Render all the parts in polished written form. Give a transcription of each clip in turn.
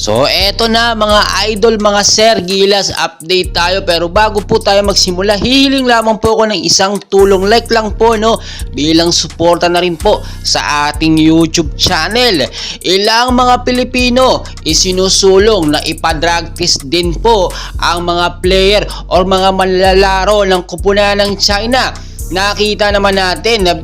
So eto na mga idol, mga sir, Gilas, update tayo. Pero bago po tayo magsimula, hihiling lamang po ako ng isang tulong, like lang po no, bilang suporta na rin po sa ating YouTube channel. Ilang mga Pilipino isinusulong na ipadrag test din po ang mga player or mga manlalaro ng kupunan ng China. Nakita naman natin na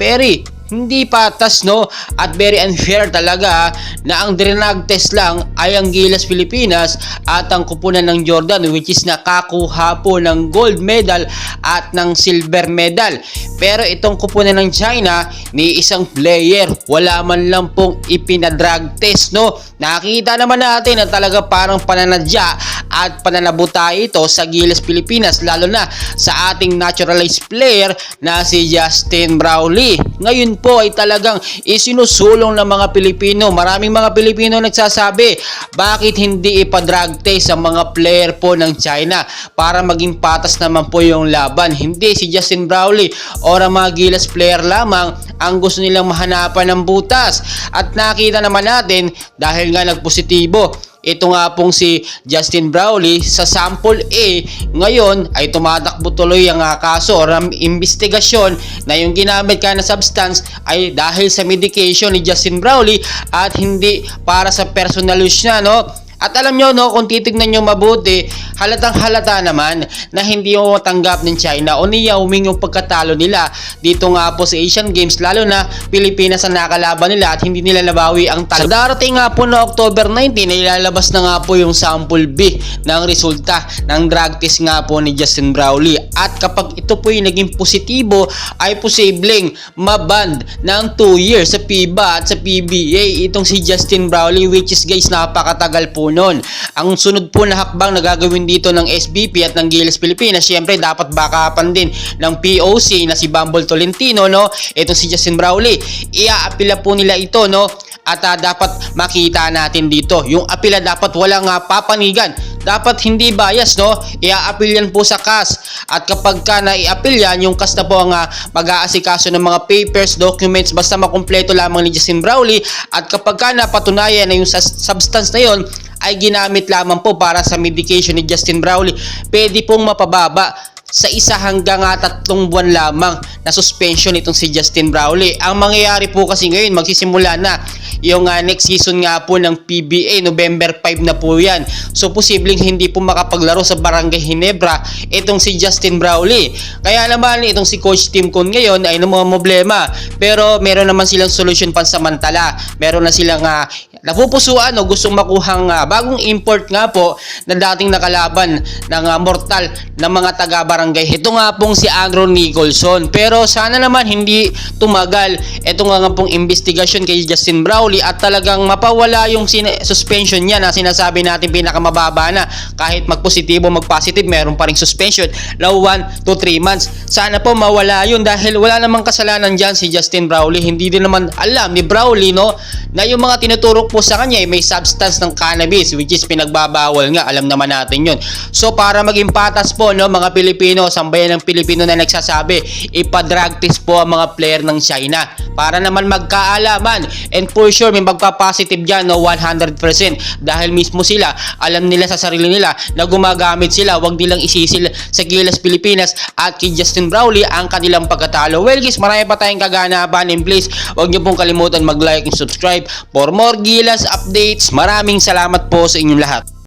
hindi patas no at very unfair talaga na ang drenag test lang ay ang Gilas Pilipinas at ang kupunan ng Jordan, which is nakakuha po ng gold medal at ng silver medal. Pero itong kupunan ng China, ni isang player wala man lang pong ipinadrag test no. Nakita naman natin na talaga parang pananadya at pananabuta ito sa Gilas Pilipinas, lalo na sa ating naturalized player na si Justin Brownlee. Ngayon po ay talagang isinusulong ng mga Pilipino. Maraming mga Pilipino nagsasabi, bakit hindi ipadrag test ang mga player po ng China para maging patas naman po yung laban? Hindi si Justin Brownlee o ang mga Gilas player lamang ang gusto nilang mahanapan ng butas. At nakita naman natin dahil nga nagpositibo ito nga pong si Justin Brownlee sa sample A, ngayon ay tumatakbo tuloy ang kaso or investigasyon na yung ginamit ka na substance ay dahil sa medication ni Justin Brownlee at hindi para sa personal use niya no. At alam nyo no, kung titignan nyo mabuti, halatang halata naman na hindi mo matanggap ng China o niya yung pagkatalo nila dito nga po sa Asian Games, lalo na Pilipinas ang nakalaban nila at hindi nila nabawi ang talo. Sa darating nga po na October 19, ilalabas na nga po yung sample B ng resulta ng drug test nga po ni Justin Brownlee. At kapag ito po yung naging positibo, ay posibleng maband ng 2 years sa FIBA at sa PBA itong si Justin Brownlee, which is guys napakatagal po noon. Ang sunod po na hakbang na gagawin dito ng SBP at ng Gilas Pilipinas, syempre dapat backupan din ng POC na si Bumble Tolentino no. Ito si Justin Brownlee, iaapila po nila ito no. At dapat makita natin dito, yung apila dapat walang papanigan, dapat hindi bias no. Ia-apil yan po sa CAS at kapag ka na-i-apil yan, yung CAS na po ang mag-aasikaso ng mga papers, documents, basta makumpleto lamang ni Justin Brownlee. At kapag ka napatunayan na yung substance na yon ay ginamit lamang po para sa medication ni Justin Brownlee, pwede pong mapababa sa 1 hanggang 3 buwan lamang na suspension itong si Justin Brownlee. Ang mangyayari po kasi ngayon, magsisimula na yung next season nga po ng PBA, November 5 na po yan. So posibleng hindi po makapaglaro sa Barangay Ginebra itong si Justin Brownlee. Kaya naman itong si Coach Tim Cone ngayon ay problema, pero meron naman silang solution pansamantala. Meron na silang napupusuan o gustong makuhang bagong import nga po na dating nakalaban ng mortal ng mga taga barangay. Ito nga pong si Andrew Nicholson. Pero sana naman hindi tumagal ito nga pong investigasyon kay Justin Brownlee at talagang mapawala yung suspension niya na sinasabi natin pinakamababa na. Kahit magpositibo, magpositive, meron pa ring suspension na 1 to 3 months. Sana po mawala yun dahil wala namang kasalanan dyan si Justin Brownlee. Hindi din naman alam ni Brownlee no na yung mga tinuturo po sa kanya may substance ng cannabis, which is pinagbabawal nga, alam naman natin yun. So para maging patas po no mga Pilipino, sambayan ng Pilipino na nagsasabi, ipadrag test po ang mga player ng China para naman magkaalaman, and for sure may magpa-positive dyan no 100% dahil mismo sila alam nila sa sarili nila na gumagamit sila. Wag nilang isisil sa Gilas Pilipinas at kay Justin Brownlee ang kanilang pagkatalo. Well guys, marami pa tayong kaganapan, and please wag niyo pong kalimutan mag-like and subscribe for more Gilas updates. Maraming salamat po sa inyong lahat.